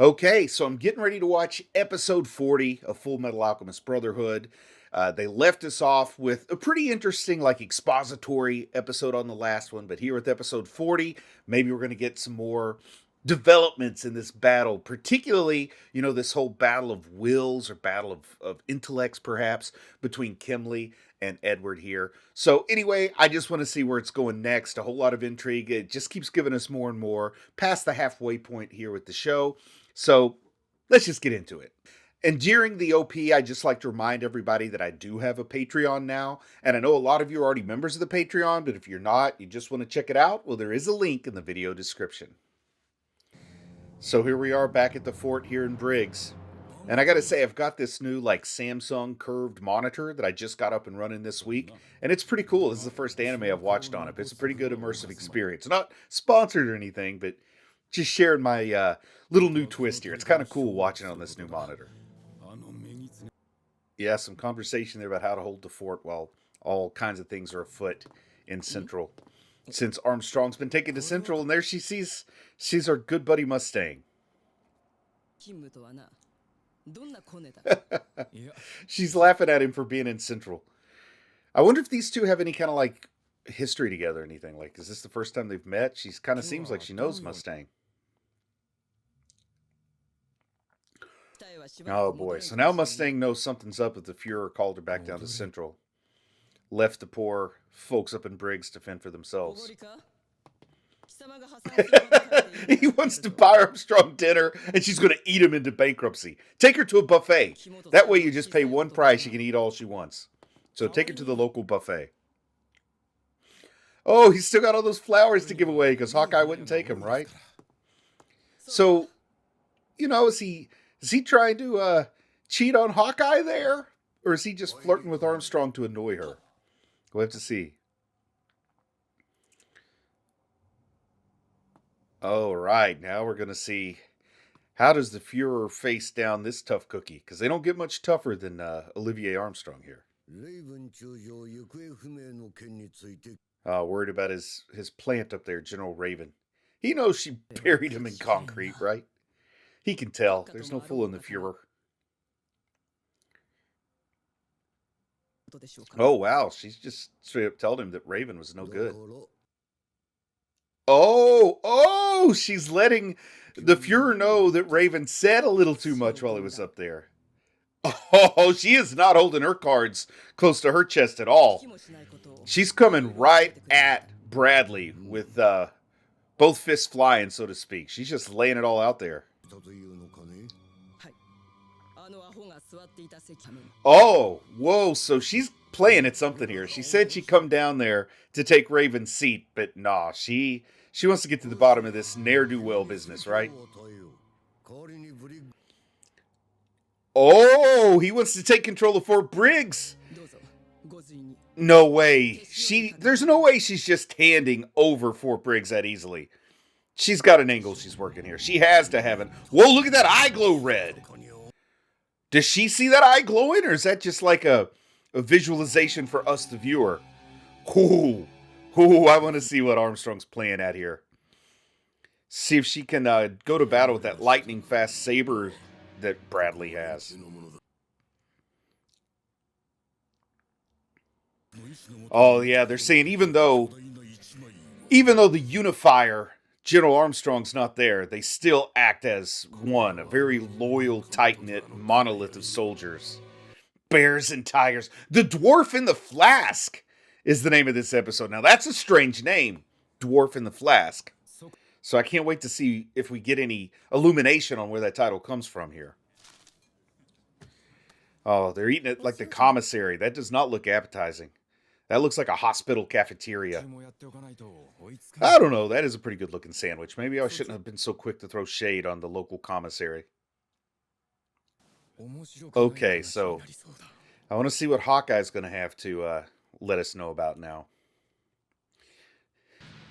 Okay, so I'm getting ready to watch episode 40 of Fullmetal Alchemist Brotherhood. They left us off with a pretty interesting, like, expository episode on the last one, but here with episode 40, maybe we're going to get some more developments in this battle, particularly, this whole battle of wills or battle of intellects, perhaps, between Kimley and Edward here. So, anyway, I just want to see where it's going next. A whole lot of intrigue. It just keeps giving us more and more past the halfway point here with the show. So let's just get into it. And during the OP, I just like to remind everybody that I do have a Patreon now. And I know a lot of you are already members of the Patreon, but if you're not, you just want to check it out, well, there is a link in the video description. So here we are back at the fort here in Briggs. And I gotta say, I've got this new, like, Samsung curved monitor that I just got up and running this week. And it's pretty cool. This is the first anime I've watched on it. It's a pretty good immersive experience. Not sponsored or anything, but just sharing my little new twist here. It's kind of cool watching on this new monitor. Yeah, some conversation there about how to hold the fort while all kinds of things are afoot in Central. Since Armstrong's been taken to Central, and there she sees our good buddy Mustang. She's laughing at him for being in Central. I wonder if these two have any kind of, like, history together or anything. Like, is this the first time they've met? She kind of seems like she knows Mustang. Oh boy, so now Mustang knows something's up if the Fuhrer called her back down to Central. Left the poor folks up in Briggs to fend for themselves. He wants to buy Armstrong dinner, and she's going to eat him into bankruptcy. Take her to a buffet. That way you just pay one price, she can eat all she wants. So take her to the local buffet. Oh, he's still got all those flowers to give away because Hawkeye wouldn't take them, right? So, is he trying to cheat on Hawkeye there? Or is he just flirting with Armstrong to annoy her? We'll have to see. All right, now we're going to see how does the Fuhrer face down this tough cookie? Because they don't get much tougher than Olivier Armstrong here. Worried about his plant up there, General Raven. He knows she buried him in concrete, right? He can tell. There's no fooling the Fuhrer. Oh, wow. She's just straight up told him that Raven was no good. Oh, she's letting the Fuhrer know that Raven said a little too much while he was up there. Oh, she is not holding her cards close to her chest at all. She's coming right at Bradley with both fists flying, so to speak. She's just laying it all out there. Oh, whoa, so she's playing at something here. She said she'd come down there to take Raven's seat, but nah, she wants to get to the bottom of this ne'er-do-well business, right? Oh, he wants to take control of Fort Briggs. No way. There's no way she's just handing over Fort Briggs that easily. She's got an angle she's working here. She has to have it. Whoa, look at that eye glow red. Does she see that eye glowing, or is that just like a visualization for us, the viewer? Ooh, I want to see what Armstrong's playing at here. See if she can go to battle with that lightning fast saber that Bradley has. Oh yeah, they're saying even though the unifier General Armstrong's not there, they still act as one, a very loyal, tight-knit monolith of soldiers. Bears and tigers. The Dwarf in the Flask is the name of this episode. Now, that's a strange name, Dwarf in the Flask. So I can't wait to see if we get any illumination on where that title comes from here. Oh, they're eating it like the commissary. That does not look appetizing. That looks like a hospital cafeteria. I don't know. That is a pretty good looking sandwich. Maybe I shouldn't have been so quick to throw shade on the local commissary. Okay, so I want to see what Hawkeye's going to have to let us know about now.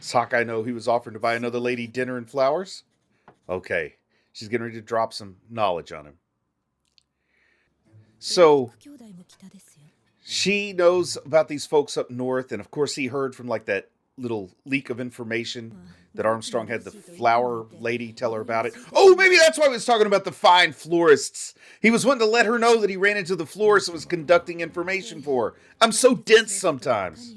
Does Hawkeye know he was offering to buy another lady dinner and flowers? Okay, she's getting ready to drop some knowledge on him. So she knows about these folks up north, and of course he heard from like that little leak of information that Armstrong had the flower lady tell her about it. Oh, maybe that's why he was talking about the fine florists. He was wanting to let her know that he ran into the florist and was conducting information for her. I'm so dense sometimes.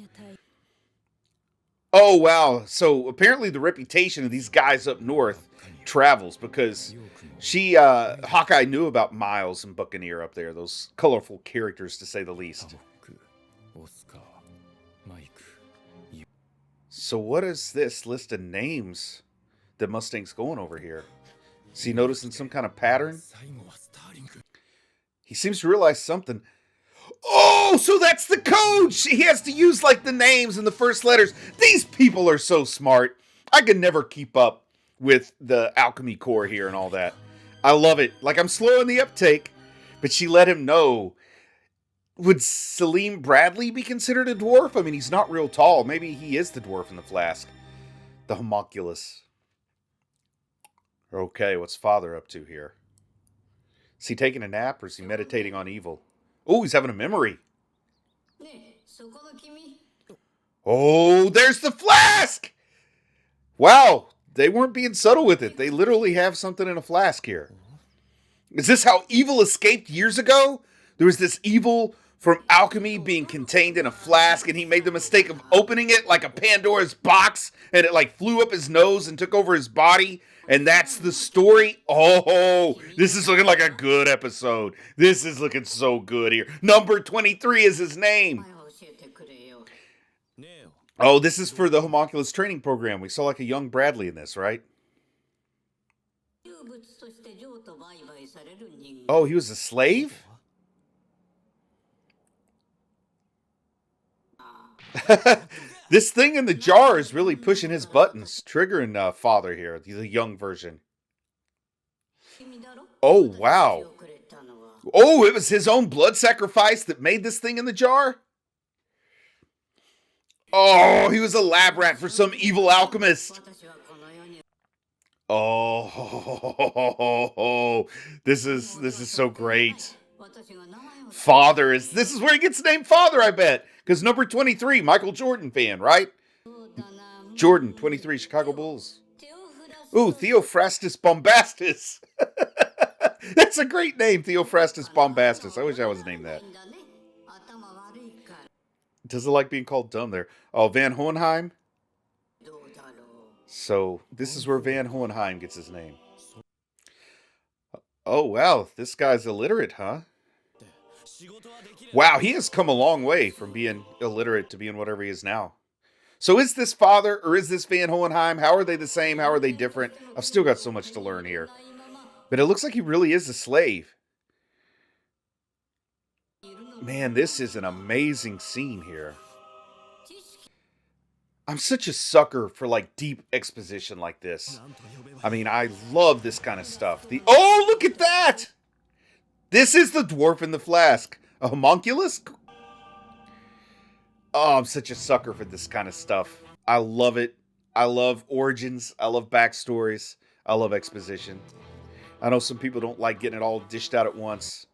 Oh, wow. So apparently the reputation of these guys up north travels because Hawkeye knew about Miles and Buccaneer up there, those colorful characters to say the least. So what is this list of names that Mustang's going over here? Is he noticing some kind of pattern? He seems to realize something. Oh, so that's the code! He has to use, like, the names and the first letters. These people are so smart. I could never keep up with the alchemy core here and all that. I love it. Like, I'm slow in the uptake, but she let him know. Would Selim Bradley be considered a dwarf? I mean, he's not real tall. Maybe he is the Dwarf in the Flask. The homunculus. Okay, what's Father up to here? Is he taking a nap or is he meditating on evil? Oh, he's having a memory. Oh, there's the flask! Wow, they weren't being subtle with it. They literally have something in a flask here. Is this how evil escaped years ago? There was this evil from alchemy being contained in a flask, and he made the mistake of opening it like a Pandora's box, and it like flew up his nose and took over his body, and that's the story. Oh, this is looking like a good episode. This is looking so good here. Number 23 is his name. Oh, this is for the homunculus training program. We saw like a young Bradley in this, right? Oh, he was a slave? This thing in the jar is really pushing his buttons, triggering Father here, the young version. Oh, wow. Oh, it was his own blood sacrifice that made this thing in the jar? Oh, he was a lab rat for some evil alchemist. Oh, this is so great. Father this is where he gets the name Father, I bet. Because number 23, Michael Jordan fan, right? Jordan, 23, Chicago Bulls. Ooh, Theophrastus Bombastus. That's a great name, Theophrastus Bombastus. I wish I was named that. Doesn't like being called dumb there. Oh, Van Hohenheim? So, this is where Van Hohenheim gets his name. Oh, wow. This guy's illiterate, huh? Wow, he has come a long way from being illiterate to being whatever he is now. So is this Father or is this Van Hohenheim? How are they the same? How are they different? I've still got so much to learn here. But it looks like he really is a slave. Man, this is an amazing scene here. I'm such a sucker for like deep exposition like this. I mean, I love this kind of stuff. Oh, look at that! This is the Dwarf in the Flask. A homunculus? Oh, I'm such a sucker for this kind of stuff. I love it. I love origins. I love backstories. I love exposition. I know some people don't like getting it all dished out at once.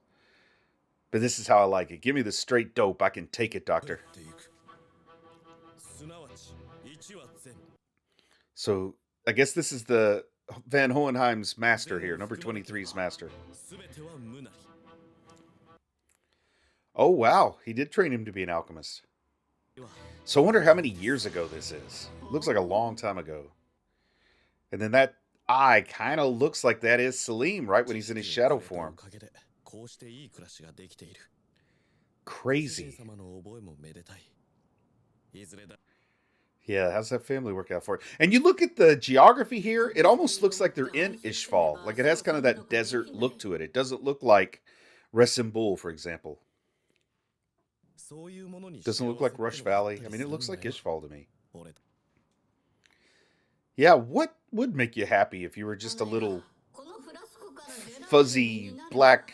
But this is how I like it. Give me the straight dope. I can take it, Doctor. So, I guess this is the Van Hohenheim's master here. Number 23's master. Oh, wow. He did train him to be an alchemist. So I wonder how many years ago this is. Looks like a long time ago. And then that eye kind of looks like that is Selim, right? When he's in his shadow form. Crazy. Yeah, how's that family work out for it? And you look at the geography here, it almost looks like they're in Ishval. Like it has kind of that desert look to it. It doesn't look like Resimbul, for example. Doesn't look like Rush Valley. I mean, it looks like Ishval to me. Yeah, what would make you happy if you were just a little fuzzy black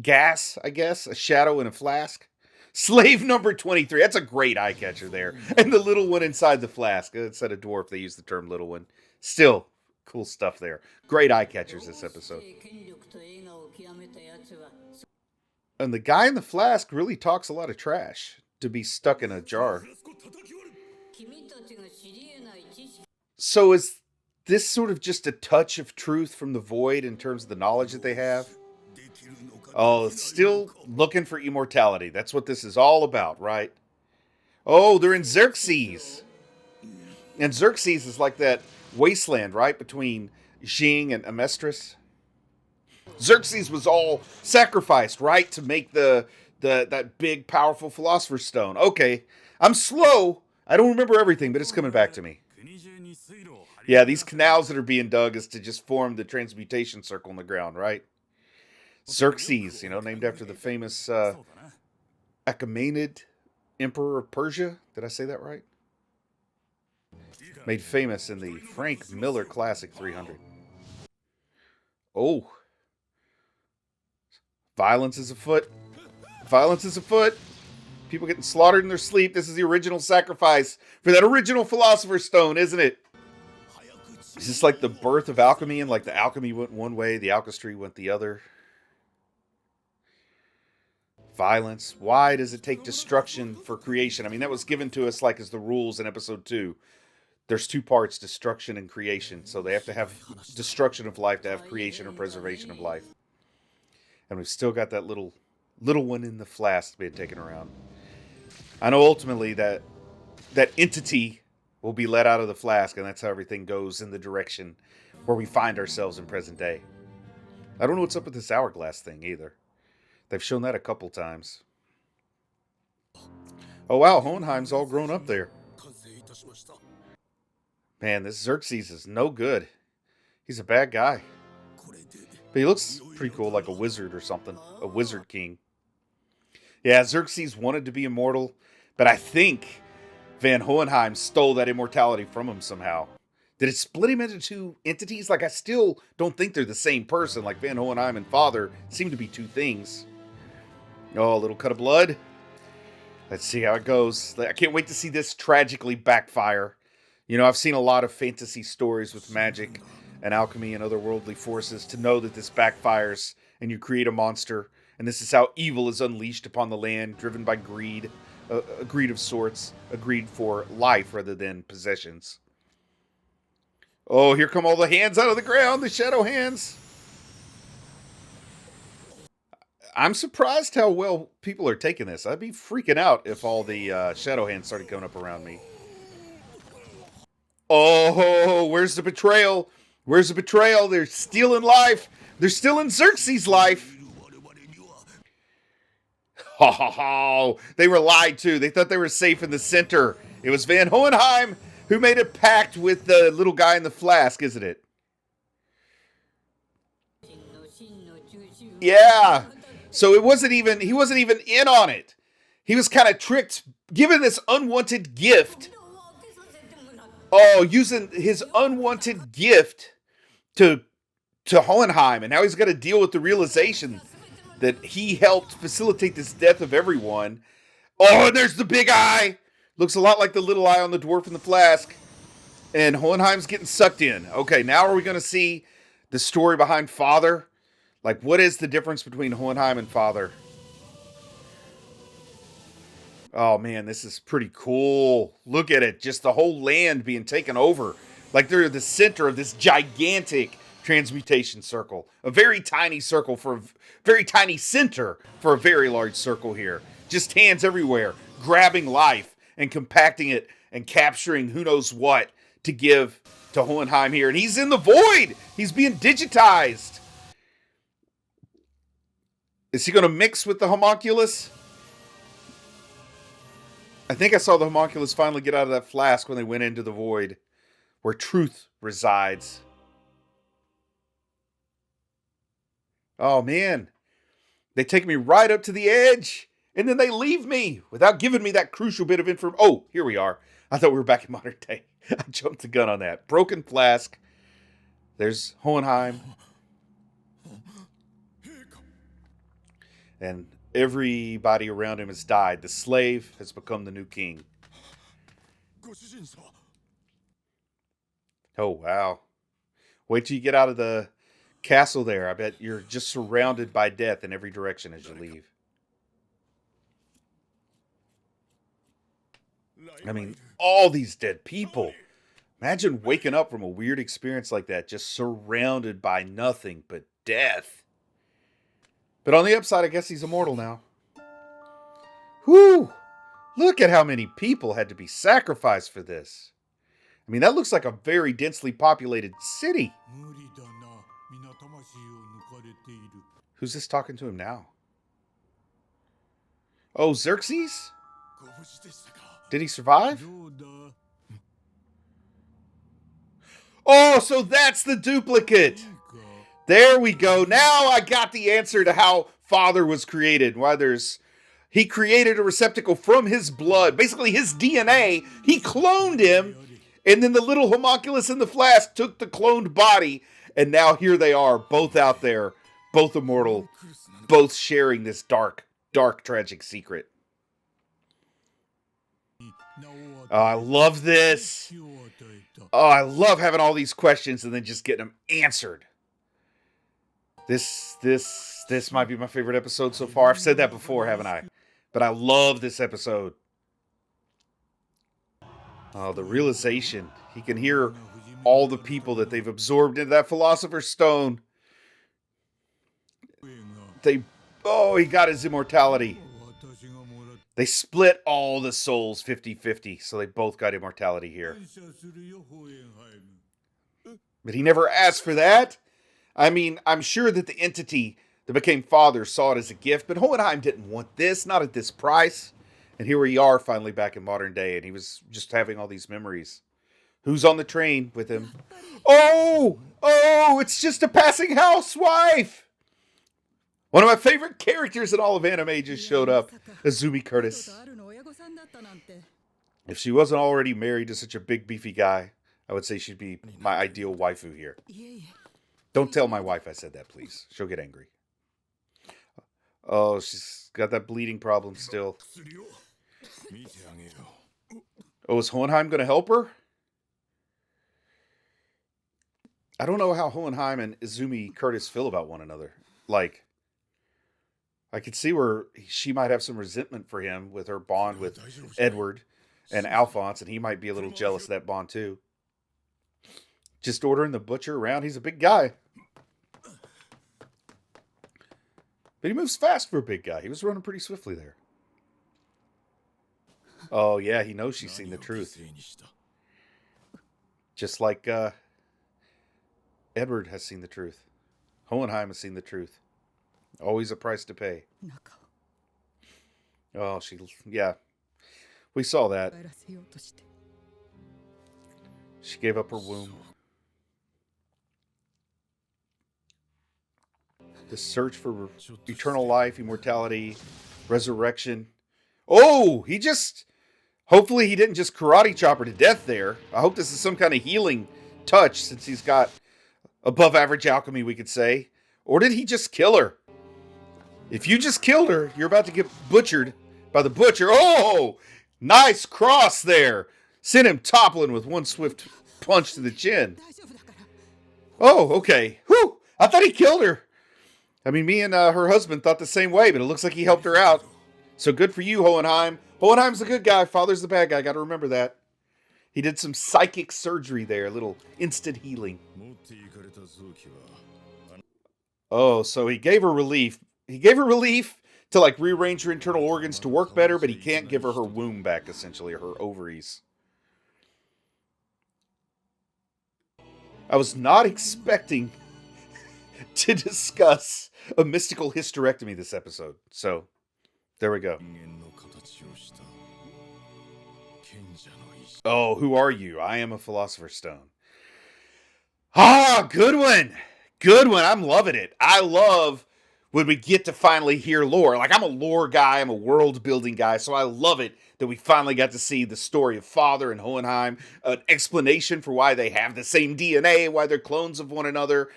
gas, I guess? A shadow in a flask? Slave number 23. That's a great eye catcher there. And the little one inside the flask. Instead of dwarf, they use the term little one. Still, cool stuff there. Great eye catchers this episode. And the guy in the flask really talks a lot of trash to be stuck in a jar. So is this sort of just a touch of truth from the void in terms of the knowledge that they have? Oh, still looking for immortality. That's what this is all about, right? Oh, they're in Xerxes. And Xerxes is like that wasteland, right? Between Xing and Amestris. Xerxes was all sacrificed, right? To make that big, powerful philosopher's stone. Okay, I'm slow. I don't remember everything, but it's coming back to me. Yeah, these canals that are being dug is to just form the transmutation circle in the ground, right? Xerxes, named after the famous Achaemenid emperor of Persia. Did I say that right? Made famous in the Frank Miller Classic 300. Oh. Violence is afoot. Violence is afoot. People getting slaughtered in their sleep. This is the original sacrifice for that original philosopher's stone, isn't it? Is this like the birth of alchemy, and like the alchemy went one way, the alchemy went the other? Violence. Why does it take destruction for creation? I mean, that was given to us like as the rules in episode 2. There's 2 parts, destruction and creation. So they have to have destruction of life to have creation or preservation of life. And we've still got that little one in the flask being taken around. I know ultimately that entity will be let out of the flask, and that's how everything goes in the direction where we find ourselves in present day. I don't know what's up with this hourglass thing either. They've shown that a couple times. Oh wow, Hohenheim's all grown up there. Man, this Xerxes is no good. He's a bad guy. But he looks pretty cool, like a wizard or something. A wizard king. Yeah, Xerxes wanted to be immortal, but I think Van Hohenheim stole that immortality from him somehow. Did it split him into 2 entities? Like, I still don't think they're the same person. Like, Van Hohenheim and Father seem to be 2 things. Oh, a little cut of blood. Let's see how it goes. I can't wait to see this tragically backfire. I've seen a lot of fantasy stories with magic and alchemy and otherworldly forces to know that this backfires and you create a monster, and this is how evil is unleashed upon the land, driven by greed, a greed of sorts, a greed for life rather than possessions. Oh, here come all the hands out of the ground, the shadow hands. I'm surprised how well people are taking this. I'd be freaking out if all the shadow hands started coming up around me. Oh, where's the betrayal? Where's the betrayal? They're stealing life. They're stealing Xerxes' life. Ha ha ha. They were lied to. They thought they were safe in the center. It was Van Hohenheim who made a pact with the little guy in the flask, isn't it? Yeah. So he wasn't even in on it. He was kind of tricked, given this unwanted gift. Oh, using his unwanted gift to Hohenheim, and now he's got to deal with the realization that he helped facilitate this death of everyone. Oh, and there's the big eye. Looks a lot like the little eye on the Dwarf in the Flask. And Hohenheim's getting sucked in. Okay, now are we going to see the story behind Father? Like, what is the difference between Hohenheim and Father? Oh, man, this is pretty cool. Look at it. Just the whole land being taken over. Like they're the center of this gigantic transmutation circle. A very tiny circle for a very tiny center for a very large circle here. Just hands everywhere, grabbing life and compacting it and capturing who knows what to give to Hohenheim here. And he's in the void. He's being digitized. Is he going to mix with the homunculus? I think I saw the homunculus finally get out of that flask when they went into the void, where truth resides. Oh, man. They take me right up to the edge, and then they leave me without giving me that crucial bit of information. Oh, here we are. I thought we were back in modern day. I jumped the gun on that. Broken flask. There's Hohenheim. And everybody around him has died. The slave has become the new king. Oh, wow. Wait till you get out of the castle there. I bet you're just surrounded by death in every direction as you leave. I mean, all these dead people. Imagine waking up from a weird experience like that, just surrounded by nothing but death. But on the upside, I guess he's immortal now. Whew! Look at how many people had to be sacrificed for this. I mean, that looks like a very densely populated city. Who's this talking to him now? Oh, Xerxes? Did he survive? Oh, so that's the duplicate. There we go. Now I got the answer to how Father was created. Why he created a receptacle from his blood. Basically his DNA. He cloned him. And then the little homunculus in the flask took the cloned body. And now here they are, both out there. Both immortal. Both sharing this dark, tragic secret. Oh, I love this. Oh, I love having all these questions and then just getting them answered. This might be my favorite episode so far. I've said that before, haven't I? But I love this episode. Oh, the realization. He can hear all the people that they've absorbed into that Philosopher's Stone. He got his immortality. They split all the souls 50-50, so they both got immortality here. But he never asked for that. I mean, I'm sure that the entity that became Father saw it as a gift, but Hohenheim didn't want this, not at this price. And here we are finally back in modern day, and he was just having all these memories. Who's on the train with him? Oh, it's just a passing housewife. One of my favorite characters in all of anime just showed up. Izumi Curtis. If she wasn't already married to such a big, beefy guy, I would say she'd be my ideal waifu here. Don't tell my wife I said that, please. She'll get angry. Oh, she's got that bleeding problem still. Oh, is Hohenheim going to help her? I don't know how Hohenheim and Izumi Curtis feel about one another. Like, I could see where she might have some resentment for him with her bond with Edward and Alphonse, and he might be a little jealous of that bond too. Just ordering the butcher around. He's a big guy. But he moves fast for a big guy. He was running pretty swiftly there. Oh, yeah, he knows she's seen the truth. Just like Edward has seen the truth. Hohenheim has seen the truth. Always a price to pay. Oh, yeah. We saw that. She gave up her womb. The search for eternal life, immortality, resurrection. Oh, hopefully he didn't just karate chop her to death there. I hope this is some kind of healing touch since he's got above average alchemy, we could say. Or did he just kill her? If you just killed her, you're about to get butchered by the butcher. Oh, nice cross there. Sent him toppling with one swift punch to the chin. Oh, okay. Whew. I thought he killed her. I mean, me and her husband thought the same way, but it looks like he helped her out. So good for you, Hohenheim. Hohenheim's the good guy. Father's the bad guy. Got to remember that. He did some psychic surgery there. A little instant healing. Oh, so he gave her relief. He gave her relief to like rearrange her internal organs to work better, but he can't give her her womb back, essentially, or her ovaries. I was not expecting to discuss a mystical hysterectomy this episode. So, there we go. Oh, who are you? I am a Philosopher's Stone. Ah, good one. Good one. I'm loving it. I love when we get to finally hear lore. Like, I'm a lore guy. I'm a world-building guy. So I love it that we finally got to see the story of Father and Hohenheim. An explanation for why they have the same DNA, why they're clones of one another.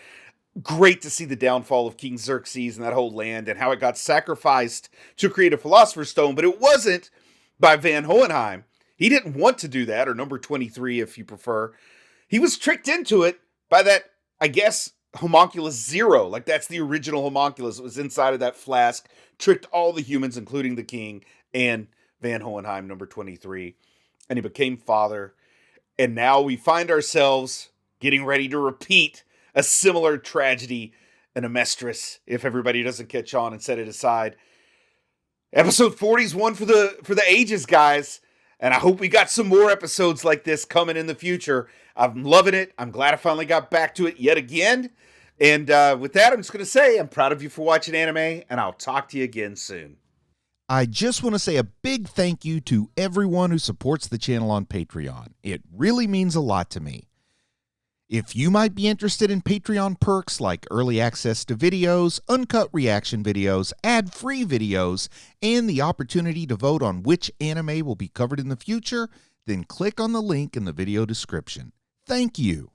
Great to see the downfall of King Xerxes and that whole land and how it got sacrificed to create a Philosopher's Stone. But it wasn't by Van Hohenheim. He didn't want to do that, or number 23 if you prefer. He was tricked into it by that, I guess, homunculus 0. Like, that's the original homunculus. It was inside of that flask. Tricked all the humans, including the king and Van Hohenheim, number 23. And he became Father. And now we find ourselves getting ready to repeat a similar tragedy in Amestris, if everybody doesn't catch on and set it aside. Episode 40 is one for the ages, guys. And I hope we got some more episodes like this coming in the future. I'm loving it. I'm glad I finally got back to it yet again. And with that, I'm just going to say I'm proud of you for watching anime, and I'll talk to you again soon. I just want to say a big thank you to everyone who supports the channel on Patreon. It really means a lot to me. If you might be interested in Patreon perks like early access to videos, uncut reaction videos, ad-free videos, and the opportunity to vote on which anime will be covered in the future, then click on the link in the video description. Thank you.